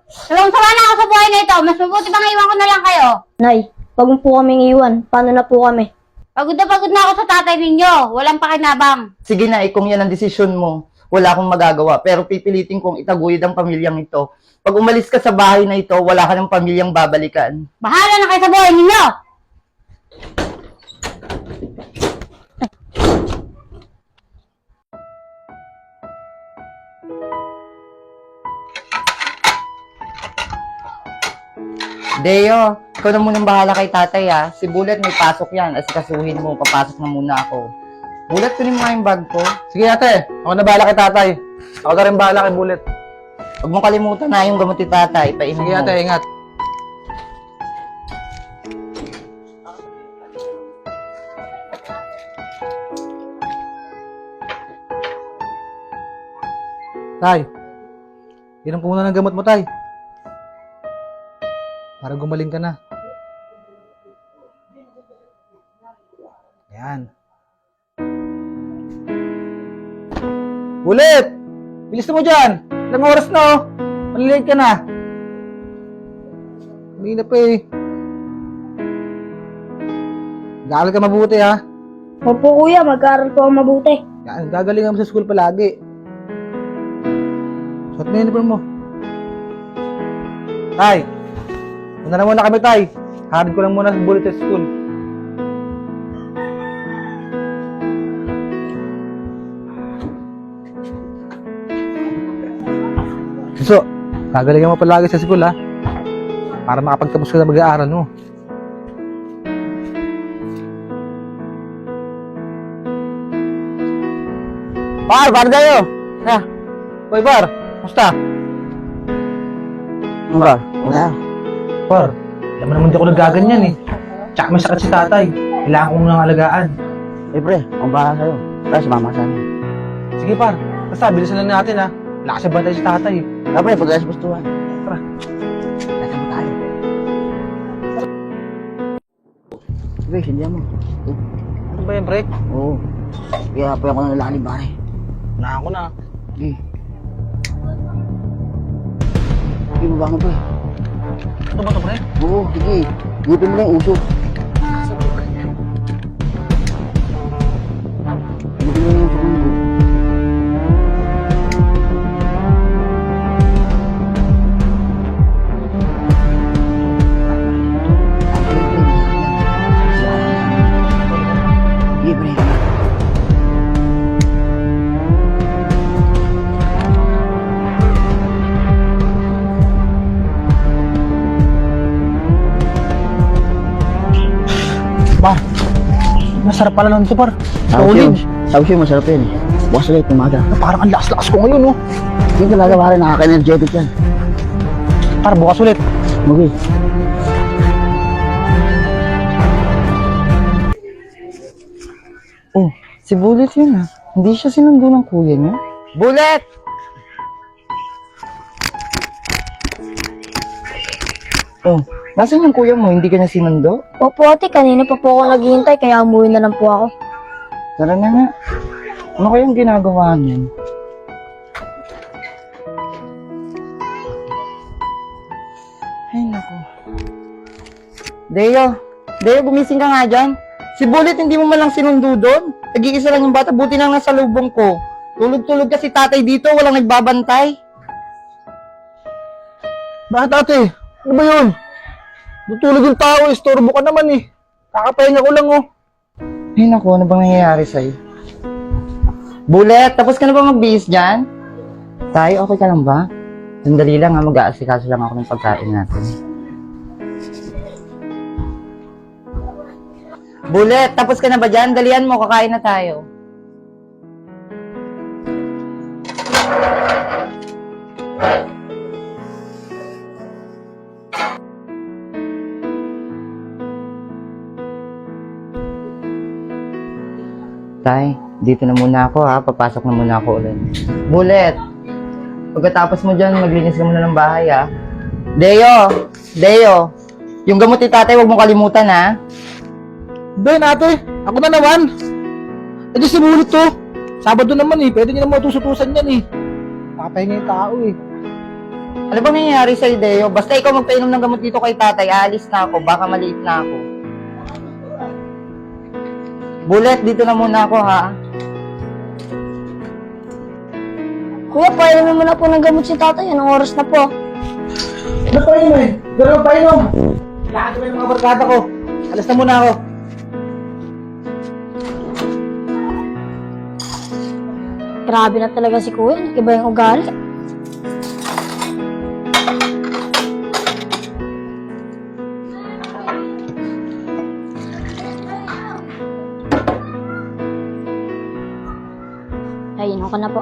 Alam, sama na ako sa buhay na ito. Mas mabuti bang iwan ko na lang kayo? Nay, wag mo po kaming iwan. Paano na po kami? Pagod na ako sa tatay ninyo. Walang pakinabang. Sige na, kung yan ang desisyon mo, wala akong magagawa. Pero pipilitin kong itaguyod ang pamilyang ito. Pag umalis ka sa bahay na ito, wala ka ng pamilyang babalikan. Bahala na kayo sa buhay ninyo. Deo, ikaw na munang bahala kay tatay ha. Si Bullet may pasok yan. Asikasuhin mo, papasok na muna ako. Bullet, kunin mo nga yung bag ko. Sige ate, ako na bahala kay tatay. Ako na rin bahala kay Bullet. Huwag mong kalimutan na yung gamot ni tatay. Painom Sige mo. ate, ingat. Tay, inom po muna ng gamot mo, tay. Para gumaling ka na. Ayan. Ulit! Bilis mo dyan! Ilang oras na oh! Malilate ka na! Hindi na pa eh. Gaaral ka mabuti ha. Opo kuya, mag-aaral po ako mabuti. Yan, gagaling mo sa school palagi. Suot mo yung uniform mo. Tay! Una na muna kami, tay. Harid ko lang muna sa Bullet sa school. So, gagalingan mo palagi sa school ha. Para makapagtapos ka sa mag-aaral mo. Par kayo! Ha? Hoy, Par! Musta? Ano ba? Wala. Par, alam mo naman di ako nagaganyan eh. Tsaka may sakit si tatay. Kailangan ko nang alagaan. Eh pre, ang bahala sa'yo. Tapos mama sana. Sige par, basta bilisan lang natin ha. Wala kasi bantay si tatay eh. Pre, pag-ayos gustuhan. Tara. Nasa mo tayo. Pre, sindihan mo. Ano ba yan, break? Oo. Kaya pa ako ng lalaki pare. Na ako na. Sige. Sige mo ba ako pre? Ano ba ito, break? Oo, sige. Gupin mo lang yung uso. Gupin mo lang yung uso ko. Sige pre. Par, masarap pala lang ito par. Sabi Solid. siya masarap yan eh. Bukas ulit, umaga. Parang ang lakas-lakas ko ngayon oh. Yung talaga pare, nakaka-energetic yan. Par, bukas ulit. Okay. Oh, si Bullet yun ah. Hindi siya sinundo ng kuya niya. Bullet! Oh, nasan yung kuya mo? Hindi ka na sinundo? Opo ate, kanina pa po ako naghihintay kaya umuwi na lang po ako. Tara na nga. Ano kayang ginagawa niyan? Ay, naku. Deo, gumising ka nga dyan. Si Bullet, hindi mo malang sinundo doon. Nag-iisa lang yung bata, buti nang nasa lubong ko. Tulog-tulog kasi tatay dito, walang nagbabantay. Bakit ate? Ano ba yun? Tutulog yung tao, istorbo ka naman eh. Kakapahinga ko lang oh. Ay, naku, ano bang nangyayari sa'yo? Bullet, tapos ka na ba magbihis dyan? Tayo, okay ka lang ba? Sandali lang ha, mag-aasikaso lang ako ng pagkain natin. Bullet, tapos ka na ba dyan? Dalian mo, kakain na tayo. Tay, dito na muna ako ha. Papasok na muna ako ulit. Bullet, pagkatapos mo dyan, maglinis ka muna ng bahay ha. Deo, yung gamot ni tatay, huwag mong kalimutan ha. Ben ate, ako na naman. Eh di si Bullet to. Sabado naman eh, pwede niya naman matusutusan yan eh. Kakapahinga yung tao eh. Ano bang nangyayari sa'yo, Deo? Basta ikaw magpainom ng gamot dito kay tatay, aalis na ako. Baka maliit na ako. Bullet, dito na muna ako, ha? Kuya, painumin mo na po ng gamot si tatay. Anong oras na po? Ano pa yun eh? Pero painom! Kailangan ko ng mga barkada ko. Alas na muna ako. Grabe na talaga si kuya. Iba yung ugali. Ayun ako na po.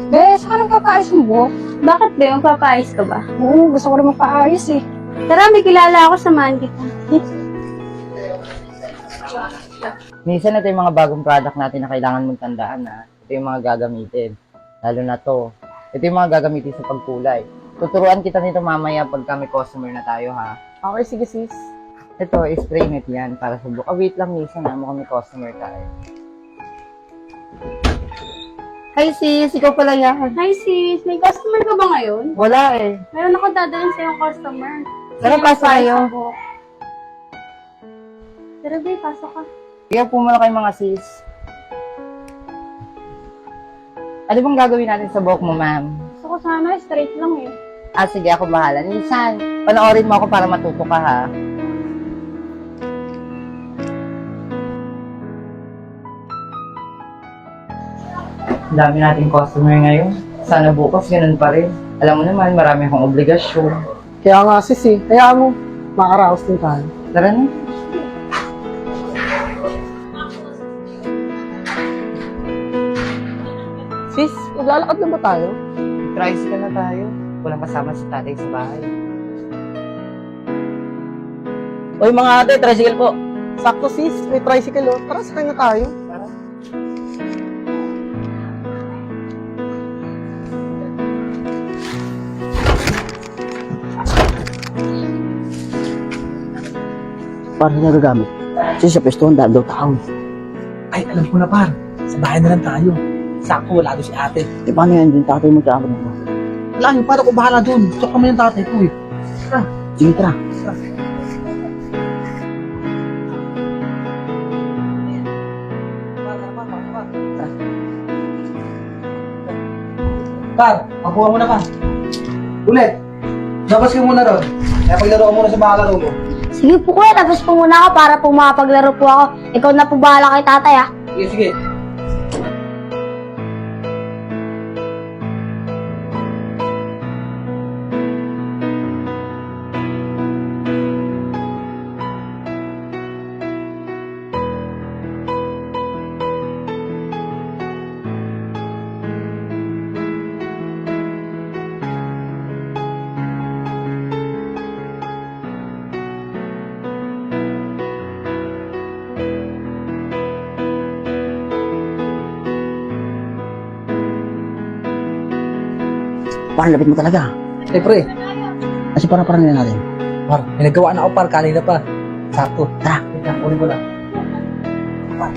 Bes, ano papaayos mo buhok? Bakit ba yung papaayos ka ba? Oo, gusto ko rin mapaayos eh. Tara, may kilala ako, samahan kita. Minsan ito yung mga bagong product natin na kailangan mong tandaan, ha? Ito yung mga gagamitin. Lalo na to. Ito yung mga gagamitin sa pagkulay. Tuturuan kita nito mamaya pag may customer na tayo, ha? Okay, sige sis. Ito, spray net yan para sa buhok. Wait lang, minsan, ha? Mukhang may customer tayo. Hi sis, ikaw pala yan. Hi sis, may customer ka ba ngayon? Wala eh. Meron ako dadalhin sa'yo customer. Tara, pasok kayo. Tara, babe, pasok ka. Kaya po muna kayo mga sis. Ano bang gagawin natin sa buhok mo, ma'am? Gusto ko sana, straight lang eh. Sige, ako bahala. Nisan, panoorin mo ako para matuto ka, ha? Ang dami nating customer ngayon. Sana bukas, ganun pa rin. Alam mo naman, marami akong obligasyon. Kaya nga sis eh. Kaya mo, makaraos din tayo. Tara na. Sis, maglalakad na ba tayo? Tricycle na tayo. Walang kasama si tatay sa bahay. Oy mga ate, tricycle po. Sakto sis, may tricycle oh. Tara, sakay na tayo. Tara. Para sa nagagamit. Kasi sa pesto, ang daan daw tao. Ay, alam ko na par. Sa bahay na lang tayo. Sakto, wala doon si ate. E paano yan? Yung tatay mo tsaka mo. Wala yun, paano ko bahala doon? Gusto kami ng tatay ko eh. Tara. Sige, tara. Par, makuha mo na pa. Ulit, labas ka muna ron. Kaya paglaro ka muna sa mga laro mo. Sige po kuya, tapos po muna ako para po makapaglaro po ako. Ikaw na po bahala kay tatay ah. Sige, sige. Parang lapit mo talaga. Eh pre, Kasi parang nila natin. par, may nagawa na ako par, kanina pa. Sakto. Tara. Kunin ko lang. Par.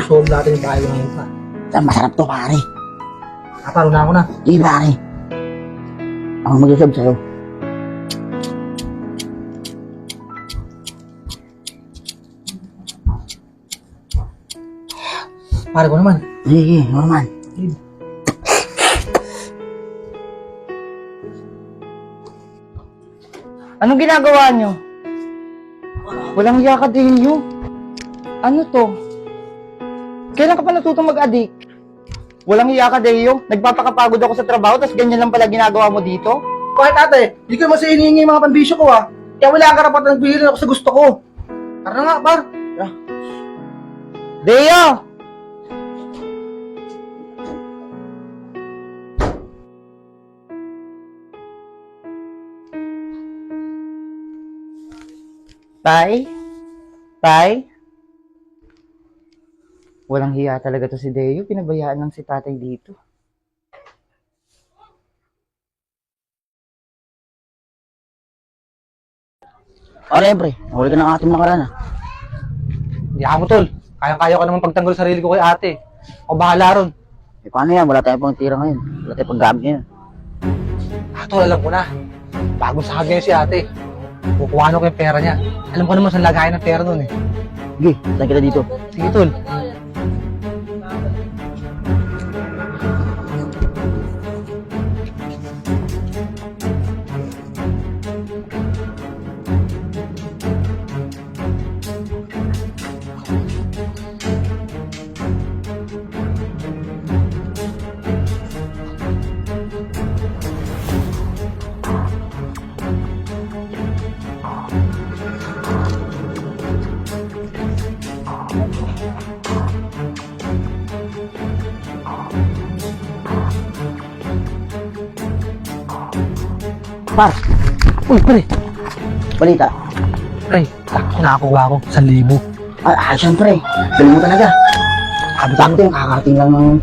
Solve natin yung bahay ngayon pa. Masarap to, pare. Par, una ako na. Sige, pare. Ako mag-usab sa'yo. Pare ko naman. Sige, Norman. Anong ginagawa nyo? Walang hiya ka, Deo. Ano to? Kailan ka pa natutong mag-addict? Walang hiya ka, Deo. Nagpapakapagod ako sa trabaho, tapos ganyan lang pala ginagawa mo dito? Bakit ate? Hindi ko mas hinihingi yung mga pambisyo ko ah. Kaya wala kang karapatan nagbihilin ako sa gusto ko. Tara na nga, par. Deo! Tay? Tay? Walang hiya talaga to si Deo. Pinabayaan lang si tatay dito. Pare, pre. Nahuli ka ng ating nakaraan, ah. Hindi Yahan mo, tol. Kaya-kaya ko naman pagtanggol sarili ko kay ate. Ako bahala ron. Eh, paano yan? Wala tayong pang tira ngayon. Wala tayong panggamit ngayon. Tol, alam ko na. Bagong sahag ngayon si ate. Kukuhanan ko yung pera niya. Alam ko naman saan lagayan ng pera nun eh. Sige, saan kita dito? Sige, tol. Par! Uy, pre. Balita. Pre, nakakuha ko 1,000. Siyempre. Galing mo talaga. Sakto yung kakarating lang ng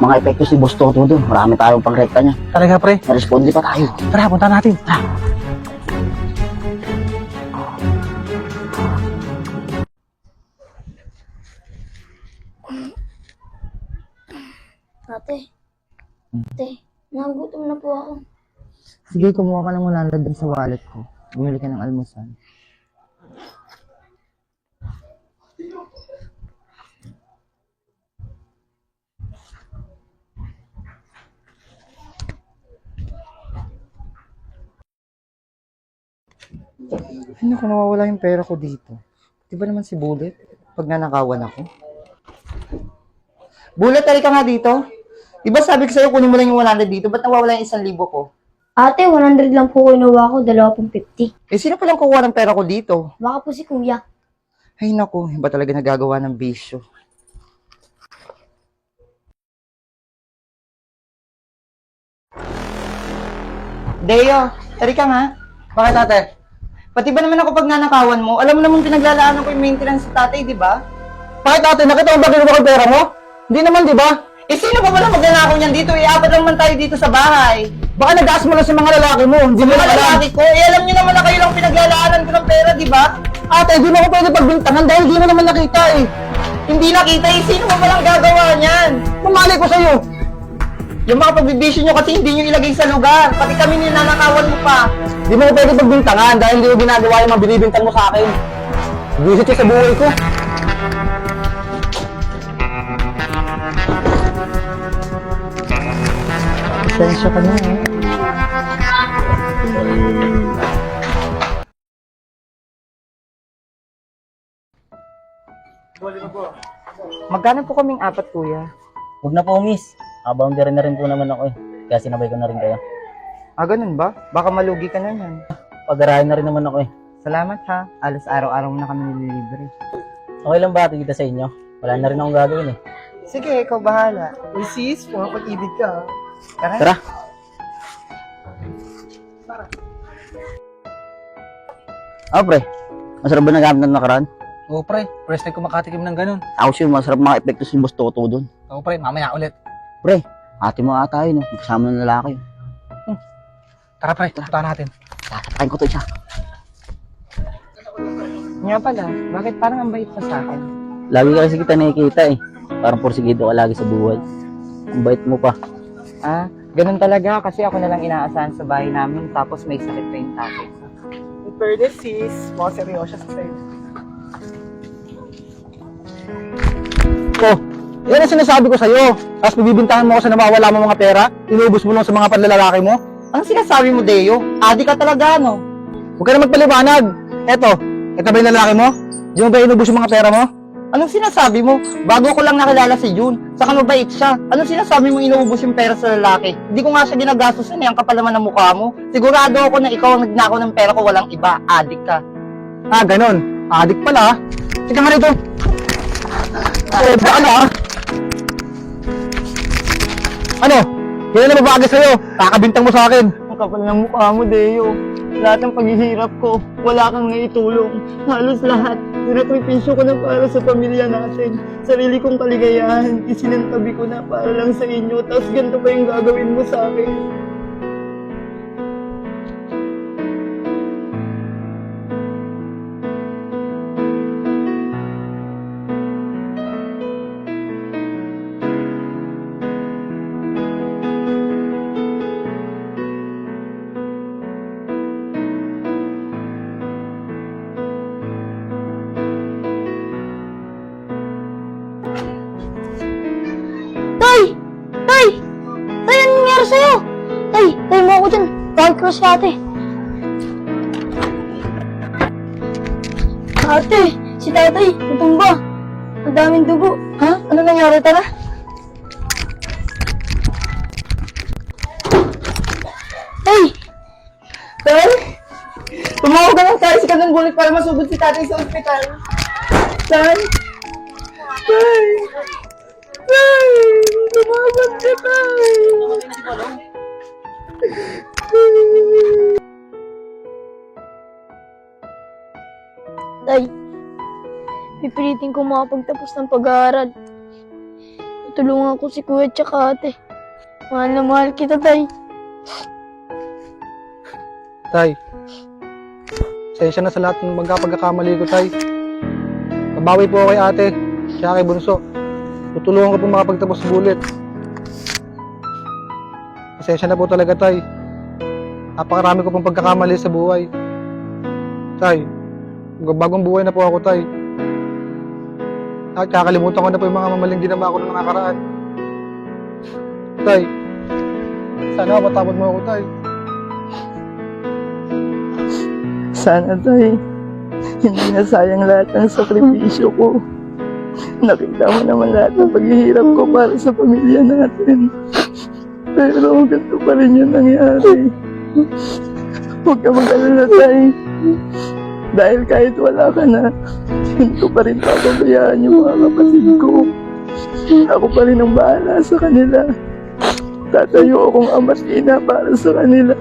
mga epekto si Boss Toto doon. Marami tayong pangrekta niya. Talaga, pre. Naresponde pa tayo. Tara, punta natin. Tara. Ate. Ate, nagutom na po ako. Sige, kumuha ka ng 100 dun sa wallet ko. Bumili ka ng almusal. Ano kung nawawala yung pera ko dito? Di ba naman si Bullet? Pag nanakawan ako. Bullet, ka nga dito. Di ba sabi ko sa'yo kunin mo lang yung 100 dito? Ba't nawawala yung 1,000 ko? Ate, 100 lang po kinuha ko, 250. Eh, sino palang kukuha ng pera ko dito? Baka po si kuya. Ay naku, iba talaga nagagawa ng bisyo. Deo, ka nga. Bakit, ate? Pati ba naman ako pag nanakawan mo? Alam mo namang pinaglalaanan ko yung maintenance sa tatay, di ba? Bakit, ate? Nakita mo ba kinuha ko yung pera mo? Hindi naman, di ba? Eh, sino pa pala magnanakaw niyan dito? Eh, apat lang man tayo dito sa bahay. Baka nag-aas mo lang sa mga lalaki mo. Hindi mo Mga na alam. lalaki ko, eh, alam niyo naman na kayo lang pinaglalaanan ko ng pera, di ba? Ate, di mo ako pwede pagbintangan dahil di mo naman nakita eh. Hindi nakita eh, sino pa palang gagawa niyan? Mamali ko sa'yo. Yung mga pagbibisyo nyo kasi hindi nyo ilagay sa lugar. Pati kami ninanakawan mo pa. Di mo ako pwede pagbintangan dahil di mo ginagawa yung mga binibintang mo sa akin. Visit ka sa buhay ko. Pasensya ka na eh. Magkano po kaming apat, kuya? Huwag na po, miss. Boundary na rin po naman ako eh. Kaya sinabay ko na rin kayo. Ah, ganun ba? Baka malugi ka na yan. Pag-arahin na rin naman ako eh. Salamat ha. Alas araw-araw mo na kami nililibre. Okay lang ba kita sa inyo? Wala na rin akong gagawin eh. Sige, ikaw bahala. Uy sis, pumapag-ibig ka. Tara. Tara! Pre. Masarap ba nagamit ng nakaraan? Oo, pre. First time ko makatikim ng ganun. Ako sure, masarap mga epekto si Boss Toto doon. Oo, pre. Mamaya ulit. Pre, ate mo ata yun, no? Kasama ng lalaki. Tara, pre. Punta natin. Tatakain ko to isa. Nga pala, bakit parang ang bait mo sa akin? Lagi ka kasi kita nakikita eh. Parang porsigido ka lagi sa buhay. Ang bait mo pa. Ah, ganun talaga kasi ako na lang inaasahan sa bahay namin tapos may sakit pa yung tatay ko. Pwede sis. Mga seryoso sa sa'yo. Oh, yan ang sinasabi ko sa'yo. Tapos bibibintahan mo ako sa nawawala mo mga pera, inubos mo lang sa mga panlalaki mo. Anong sinasabi mo, Deo? Adi ka talaga, no? Huwag ka na magpaliwanag. Eto ba yung lalaki mo? Di mo ba inubos yung mga pera mo? Anong sinasabi mo? Bago ko lang nakilala si June. Saka mabait siya. Anong sinasabi mo inuubos yung pera sa lalaki? Hindi ko nga siya ginagastusan eh. Ang kapal naman ng mukha mo. Sigurado ako na ikaw ang nagnakaw ng pera ko, walang iba. Adik ka. Ah, ganun. Adik pala. Sige nga rito. Baka na ah. Ano? Kailan na babagay sa'yo? Kakabintang mo sa akin. Ang kapal ng mukha mo, Deo. Lahat ng paghihirap ko, wala kang naitulong. Halos lahat. Sinakripisyo ko na para sa pamilya natin. Sarili kong kaligayahan, isinantabi ko na para lang sa inyo. Tapos ganito pa yung gagawin mo sa akin. siguro si ate. Ate, si tatay, natumba. Ang daming dugo. Ha? Ano nangyari? Tara. Tay! Tay? Tumawag ka ng tayo si Kanang Bulik para masugod si tatay sa ospital. Tay? Tay? Tay! Tumawag ka, tay! Tay, pipilitin ko makapagtapos ng pag-aaral. Tutulungan ko si kuya at ate. Mahal na mahal kita, tay. Tay, sensya na sa lahat ng pagkakamali ko, Tay. Babawi po ako kay ate, siya kay Bunso. Tutulungan ko po makapagtapos sa bulit. Pasensya na po talaga, Tay. Napakarami ko pong pagkakamali sa buhay. Tay, bagong buhay na po ako, Tay. At kakalimutan ko na po yung mga mamaling ginawa ko nung nakaraan. Tay, sana matapot mo ako, Tay. Sana, tay. Hindi na sayang lahat ng sakripisyo ko. Nakita mo naman lahat ng paghihirap ko para sa pamilya natin. Pero ganito pa rin yung nangyari. Huwag ka mag-alala, tay. Dahil kahit wala ka na, hindi ko pa rin papabayaan yung mga kapatid ko. Ako pa rin ang bahala sa kanila. Tatayo akong ama't ina para sa kanila.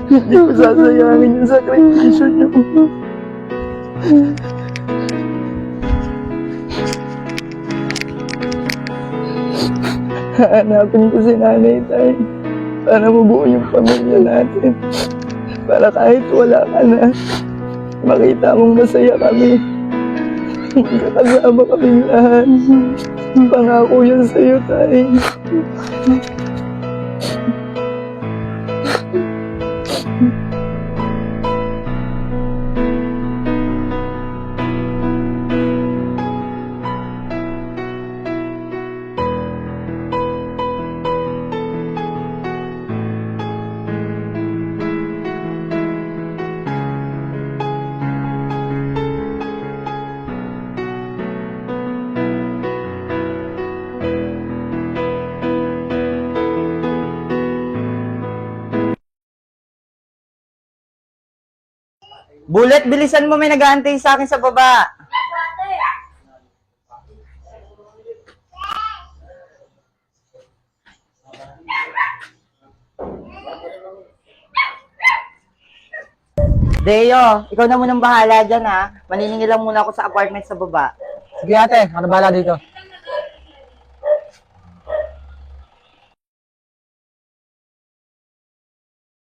Hindi ko sasayangin yung sakripisyo niyo. Hahanapin ko si nanay, tay. Para mabuo yung pamilya natin. Para kahit wala ka na, makita mong masaya kami. Magkakasama kaming lahat. Pangako yan sa'yo, tay. Bullet, bilisan mo, may nag-aantay sa akin sa baba. Deo, ikaw na munang bahala dyan ha. Maniningil lang muna ako sa apartment sa baba. Sige ate, ano bala dito?